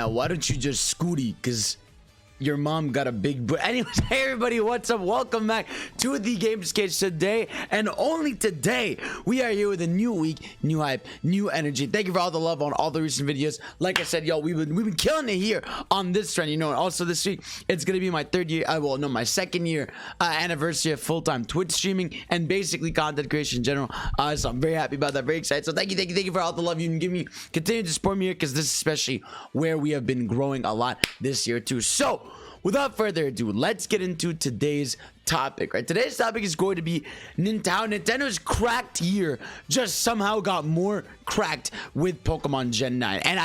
man, why don't you just scooty? Because your mom got a big butt. Anyways, hey everybody, what's up? Welcome back to the Gamers Cage. Today, and only today, we are here with a new week, new hype, new energy. Thank you for all the love on all the recent videos. Like I said, yo, we've been killing it here on this trend, you know. And also this week, it's gonna be my my second year anniversary of full-time Twitch streaming and basically content creation in general. So I'm very happy about that, very excited. So thank you for all the love you can give me. Continue to support me here, because this is especially where we have been growing a lot this year too. So without further ado, let's get into today's topic, right? Today's topic is going to be Nintendo. Nintendo's cracked year just somehow got more cracked with Pokemon Gen 9. And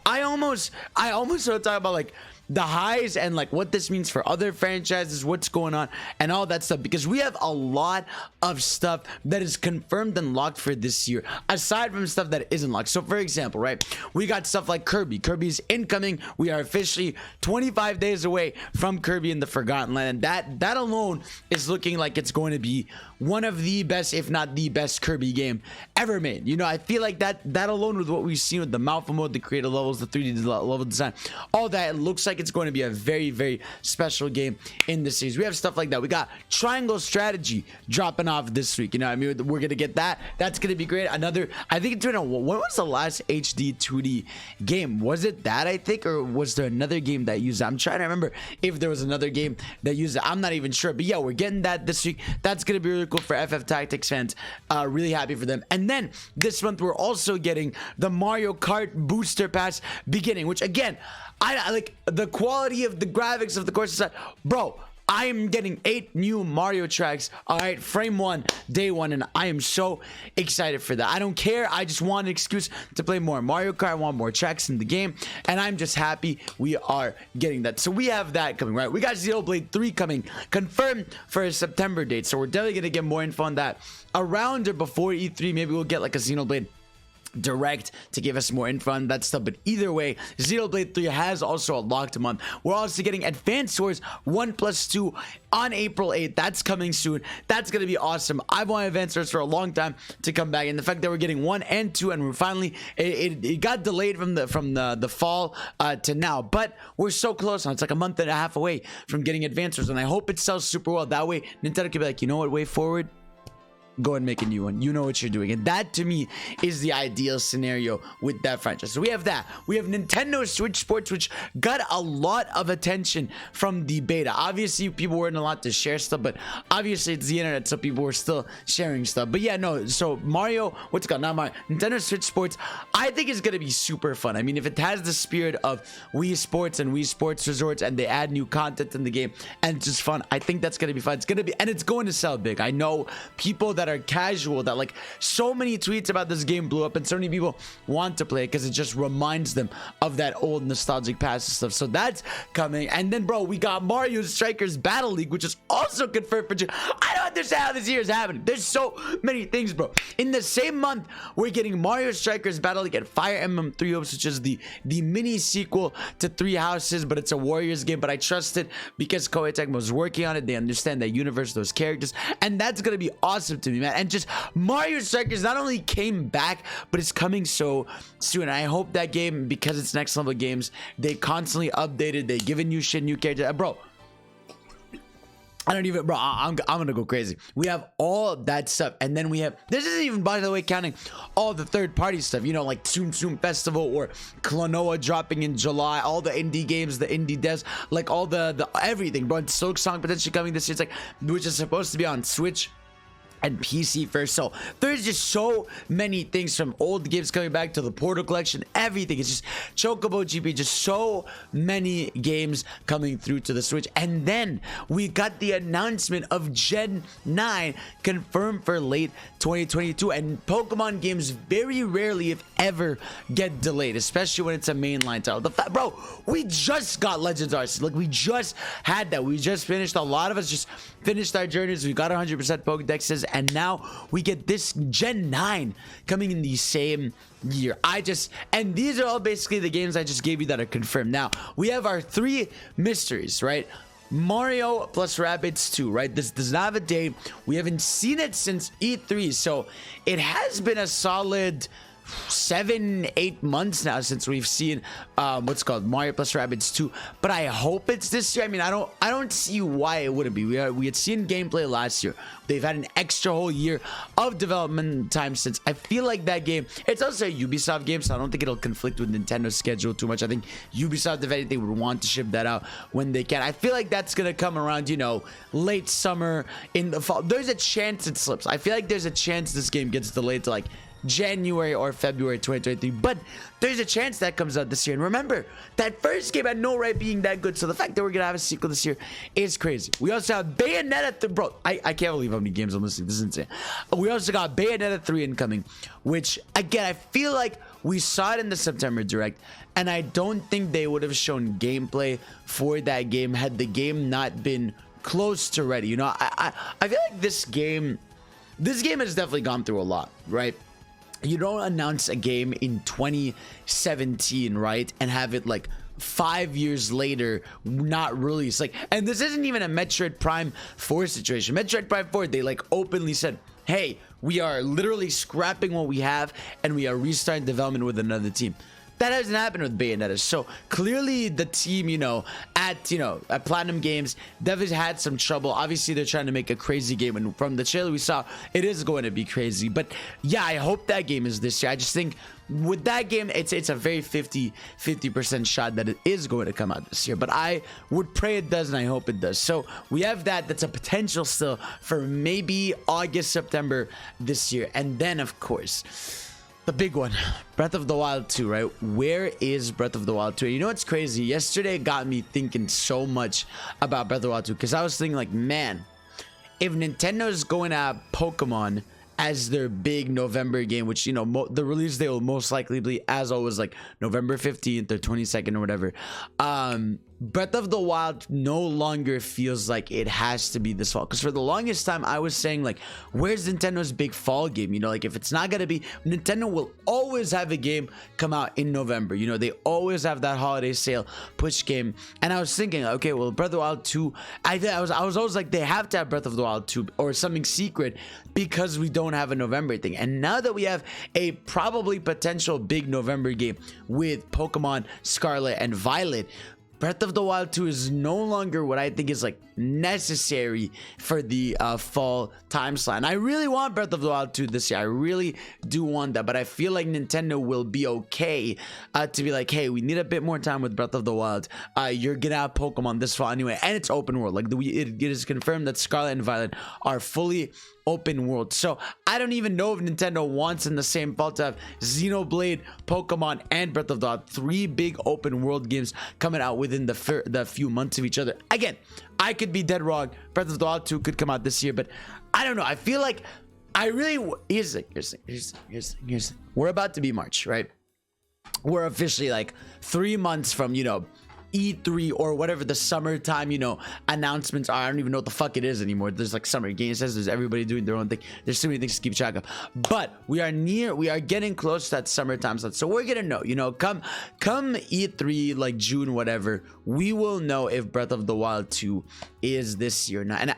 I almost want to talk about like the highs and like what this means for other franchises, what's going on and all that stuff, because we have a lot of stuff that is confirmed and locked for this year, aside from stuff that isn't locked. So for example, right, we got stuff like Kirby's incoming. We are officially 25 days away from Kirby in the Forgotten Land, and that alone is looking like it's going to be one of the best, if not the best, Kirby game ever made. You know, I feel like that alone, with what we've seen with the Malfa mode, the creator levels, the 3D level design, all that, it looks like it's going to be a very, very special game in the series. We have stuff like that. We got Triangle Strategy dropping off this week. You know what I mean? We're going to get that. That's going to be great. Another, I think it's been when was the last HD 2D game? Was it that, I think, or was there another game that used it? I'm trying to remember if there was another game that used it. I'm not even sure. But yeah, we're getting that this week. That's going to be really cool for FF Tactics fans. Really happy for them. And then this month, we're also getting the Mario Kart Booster Pass beginning, which again, I like the quality of the graphics of the course side, bro. I am getting 8 new Mario tracks, all right, frame 1, day 1, and I am so excited for that. I don't care. I just want an excuse to play more Mario Kart. I want more tracks in the game, and I'm just happy we are getting that. So we have that coming, right? We got Xenoblade 3 coming, confirmed for a September date, so we're definitely going to get more info on that around or before E3. Maybe we'll get like a Xenoblade Direct to give us more info on that stuff. But either way, Xenoblade 3 has also a locked month. We're also getting Advance Wars 1+2 on April 8th. That's coming soon. That's gonna be awesome. I've wanted Advance Wars for a long time to come back, and the fact that we're getting 1 and 2, and we're finally, it got delayed from the fall to now, but we're so close now. It's like a month and a half away from getting Advance Wars, and I hope it sells super well. That way Nintendo can be like, you know what, way forward, go and make a new one. You know what you're doing. And that to me is the ideal scenario with that franchise. So we have that. We have Nintendo Switch Sports, which got a lot of attention from the beta. Obviously, people weren't allowed to share stuff, but obviously it's the internet, so people were still sharing stuff. But yeah, no, so Mario, what's it called? Not Mario. Nintendo Switch Sports, I think is going to be super fun. I mean, if it has the spirit of Wii Sports and Wii Sports Resorts, and they add new content in the game, and it's just fun, I think that's going to be fun. It's going to be, and it's going to sell big. I know people that are casual, that like, so many tweets about this game blew up, and so many people want to play it because it just reminds them of that old nostalgic past and stuff. So that's coming. And then, bro, we got Mario Strikers Battle League, which is also confirmed for June. I don't understand how this year is happening. There's so many things, bro. In the same month, we're getting Mario Strikers Battle League and Fire Emblem Three Hopes, which is the mini sequel to Three Houses, but it's a Warriors game. But I trust it because Koei Tecmo was working on it. They understand that universe, those characters, and that's gonna be awesome to me, man. And just Mario Strikers not only came back, but it's coming so soon. I hope that game, because it's next level games, they constantly updated, they give a new shit, new character. Bro, I don't even, bro, I'm gonna go crazy. We have all that stuff, and then we have, this isn't even, by the way, counting all the third-party stuff, you know, like Tsum Tsum Festival or Klonoa dropping in July, all the indie games, the indie devs, like all the everything, bro. Silk Song potentially coming this year. It's like, which is supposed to be on Switch and PC first. So there's just so many things, from old games coming back to the Portal Collection, everything. It's just Chocobo GP, just so many games coming through to the Switch. And then we got the announcement of Gen 9 confirmed for late 2022, and Pokemon games very rarely, if ever, get delayed, especially when it's a mainline title. Bro, we just got Legends Arceus. Like, we just had that. We just finished, a lot of us just finished our journeys. We got 100% Pokedexes, and now we get this Gen 9 coming in the same year. And these are all basically the games I just gave you that are confirmed. Now we have our 3 mysteries, right? Mario plus Rabbids 2, right? This does not have a date. We haven't seen it since E3, so it has been a solid 7-8 months now since we've seen what's called Mario plus Rabbids 2, but I hope it's this year. I mean, I don't see why it wouldn't be. We had seen gameplay last year. They've had an extra whole year of development time since. I feel like that game, it's also a Ubisoft game, so I don't think it'll conflict with Nintendo's schedule too much. I think Ubisoft, if anything, would want to ship that out when they can. I feel like that's gonna come around, you know, late summer, in the fall. There's a chance it slips. I feel like there's a chance this game gets delayed to like January or February 2023, but there's a chance that comes out this year. And remember, that first game had no right being that good, so the fact that we're gonna have a sequel this year is crazy. We also have Bayonetta, bro, I can't believe how many games I'm listening. This is insane. We also got Bayonetta 3 incoming, which again, I feel like we saw it in the September Direct, and I don't think they would have shown gameplay for that game had the game not been close to ready. You know, I feel like this game has definitely gone through a lot, right? You don't announce a game in 2017, right, and have it like 5 years later not released. Like, and this isn't even a Metroid Prime 4 situation. Metroid Prime 4, they like openly said, hey, we are literally scrapping what we have and we are restarting development with another team. That hasn't happened with Bayonetta. So clearly the team, at Platinum Games, they've had some trouble. Obviously, they're trying to make a crazy game, and from the trailer we saw, it is going to be crazy. But yeah, I hope that game is this year. I just think with that game, it's a very 50% shot that it is going to come out this year. But I would pray it does, and I hope it does. So we have that. That's a potential still for maybe August, September this year. And then, of course, the big one, Breath of the Wild 2, right? Where is Breath of the Wild 2? And you know what's crazy? Yesterday it got me thinking so much about Breath of the Wild 2, because I was thinking like, man, if Nintendo is going to have Pokemon as their big November game, which, the release day will most likely be, as always, like November 15th or 22nd or whatever, Breath of the Wild no longer feels like it has to be this fall. Because for the longest time, I was saying, like, where's Nintendo's big fall game? Like, if it's not going to be, Nintendo will always have a game come out in November. They always have that holiday sale push game. And I was thinking, okay, well, Breath of the Wild 2, I was always like, they have to have Breath of the Wild 2 or something secret, because we don't have a November thing. And now that we have a probably potential big November game with Pokemon Scarlet and Violet, Breath of the Wild 2 is no longer what I think is like necessary for the fall time slot. And I really want Breath of the Wild 2 this year. I really do want that, but I feel like Nintendo will be okay to be like, hey, we need a bit more time with Breath of the Wild. You're gonna have Pokemon this fall anyway, and it's open world. Like, it is confirmed that Scarlet and Violet are fully open world. So I don't even know if Nintendo wants in the same fall to have Xenoblade, Pokemon, and Breath of the Wild, 3 big open world games coming out within the few months of each other. Again, I could be dead wrong. Breath of the Wild 2 could come out this year, but I don't know. I feel like here's the thing. We're about to be March, right? We're officially like 3 months from, E3 or whatever the summertime, announcements are. I don't even know what the fuck it is anymore. There's like summer games, there's everybody doing their own thing. There's so many things to keep track of. But we are getting close to that summertime slot. So we're gonna know, come E3, like June, whatever, we will know if Breath of the Wild 2 is this year now. And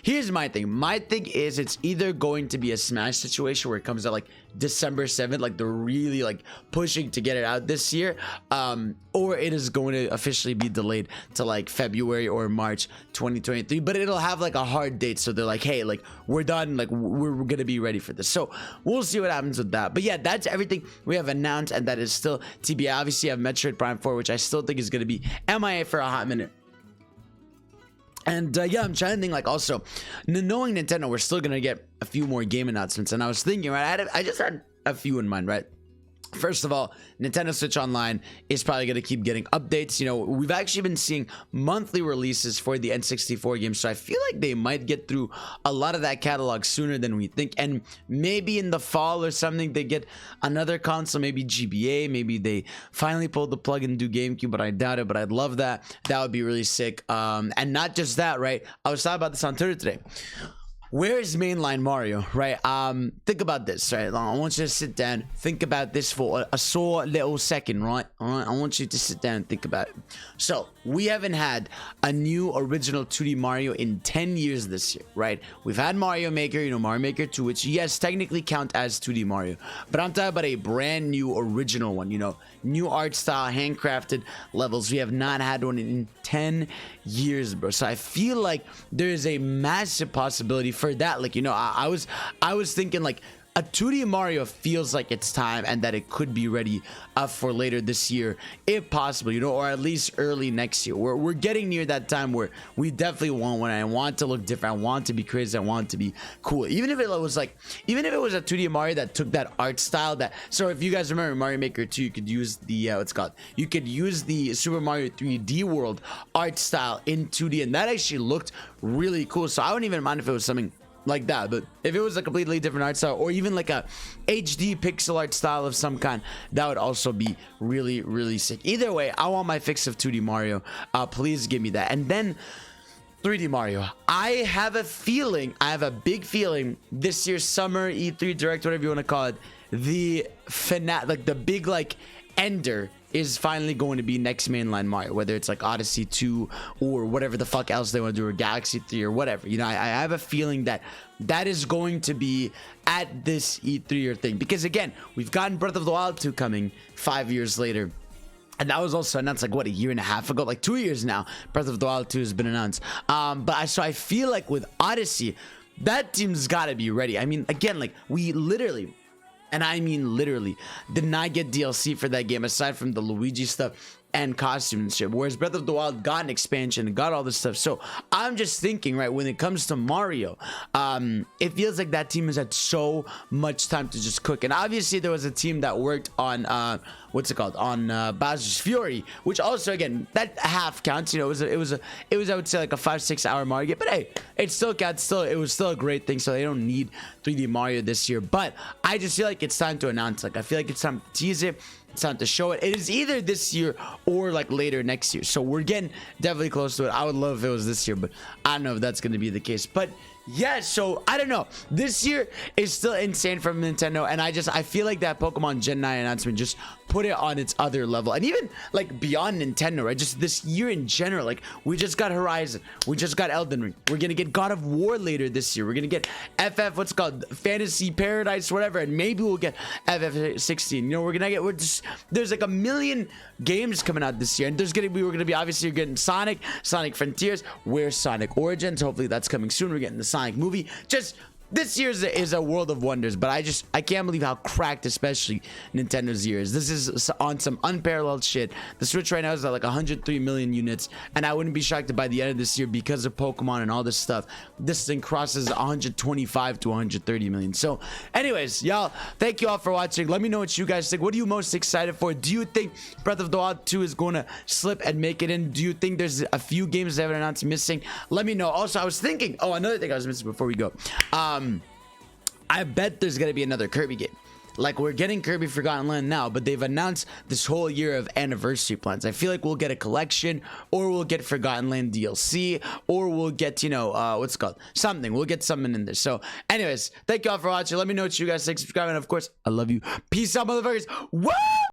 here's my thing. My thing is, it's either going to be a Smash situation where it comes out like December 7th, like they're really like pushing to get it out this year, or it is going to officially be delayed to like February or March 2023, but it'll have like a hard date, so they're like, hey, like we're done, like we're gonna be ready for this. So we'll see what happens with that. But yeah, that's everything we have announced, and that is still TBA. Obviously, I have Metroid Prime 4, which I still think is gonna be MIA for a hot minute. And yeah, I'm trying to think, like, also, knowing Nintendo, we're still gonna get a few more game announcements. And I was thinking, right, I just had a few in mind, right? First of all, Nintendo Switch Online is probably going to keep getting updates. We've actually been seeing monthly releases for the N64 games, so I feel like they might get through a lot of that catalog sooner than we think. And maybe in the fall or something, they get another console, maybe GBA, maybe they finally pull the plug and do GameCube, but I doubt it. But I'd love that. That would be really sick. And not just that, right? I was talking about this on Twitter today. where is mainline Mario, right? Think about this, right? I want you to sit down, think about this for a short little second, right? All right, I want you to sit down and think about it. So we haven't had a new original 2D Mario in 10 years this year, right? We've had Mario Maker, you know, Mario Maker 2, which yes, technically count as 2D Mario, but I'm talking about a brand new original one, you know, new art style, handcrafted levels. We have not had one in 10 years, bro. So I feel like there is a massive possibility for that. Like, you know, I was thinking like a 2D Mario feels like it's time and that it could be ready for later this year, if possible, you know, or at least early next year. We're getting near that time where we definitely want one. I want to look different. I want to be crazy. I want to be cool. Even if it was like, even if it was a 2D Mario that took that art style that, so if you guys remember Mario Maker 2, you could use the, what's it called? You could use the Super Mario 3D World art style in 2D, and that actually looked really cool. So I wouldn't even mind if it was something like that, but if it was a completely different art style or even like a HD pixel art style of some kind, that would also be really, really sick. Either way, I want my fix of 2D Mario. Please give me that. And then 3D Mario. I have a feeling, I have a big feeling this year's summer E3 Direct, whatever you want to call it, the like the big like ender is finally going to be next mainline Mario, whether it's like Odyssey 2 or whatever the fuck else they want to do, or Galaxy 3 or whatever. You know, I have a feeling that that is going to be at this E3 or thing, because again, we've gotten Breath of the Wild 2 coming 5 years later. And that was also announced like what, a year and a half ago, like 2 years now. Breath of the Wild 2 has been announced. So I feel like with Odyssey, that team's got to be ready. I mean, again, like we literally, and I mean literally, did not get DLC for that game aside from the Luigi stuff and costume and shit, whereas Breath of the Wild got an expansion and got all this stuff. So I'm just thinking, right, when it comes to Mario, it feels like that team has had so much time to just cook. And obviously there was a team that worked on what's it called, on Bowser's Fury, which also, again, that half counts. You know, it was I would say like a 5-6 hour Mario game, but hey, it still counts. It was still a great thing. So they don't need 3D Mario this year, but I just feel like it's time to announce. Like I feel like it's time to tease it. It's time to show it. It is either this year or like later next year. So we're getting definitely close to it. I would love if it was this year, but I don't know if that's going to be the case. But yeah, so I don't know. This year is still insane from Nintendo, and I feel like that Pokemon Gen 9 announcement just put it on its other level. And even like beyond Nintendo, right? Just this year in general, like we just got Horizon, we just got Elden Ring, we're gonna get God of War later this year, we're gonna get what's it called, Fantasy Paradise, whatever, and maybe we'll get FF16. You know, there's like a million games coming out this year, and we're gonna be obviously getting Sonic Frontiers, where's Sonic Origins, hopefully that's coming soon. We're getting the Sonic movie. Just this year is a world of wonders, but I can't believe how cracked especially Nintendo's year is. This is on some unparalleled shit. The Switch right now is at like 103 million units, and I wouldn't be shocked if by the end of this year, because of Pokemon and all this stuff, this thing crosses 125 to 130 million. So anyways, y'all, thank you all for watching. Let me know what you guys think. What are you most excited for? Do you think Breath of the Wild 2 is going to slip and make it in? Do you think there's a few games they haven't announced missing? Let me know. Also, I was thinking, another thing I was missing before we go. I bet there's gonna be another Kirby game. Like, we're getting Kirby Forgotten Land now, but they've announced this whole year of anniversary plans. I feel like we'll get a collection, or we'll get Forgotten Land DLC, or we'll get, you know, what's it called? Something. We'll get something in there. So anyways, thank you all for watching. Let me know what you guys think. Subscribe, and of course, I love you. Peace out, motherfuckers. Woo!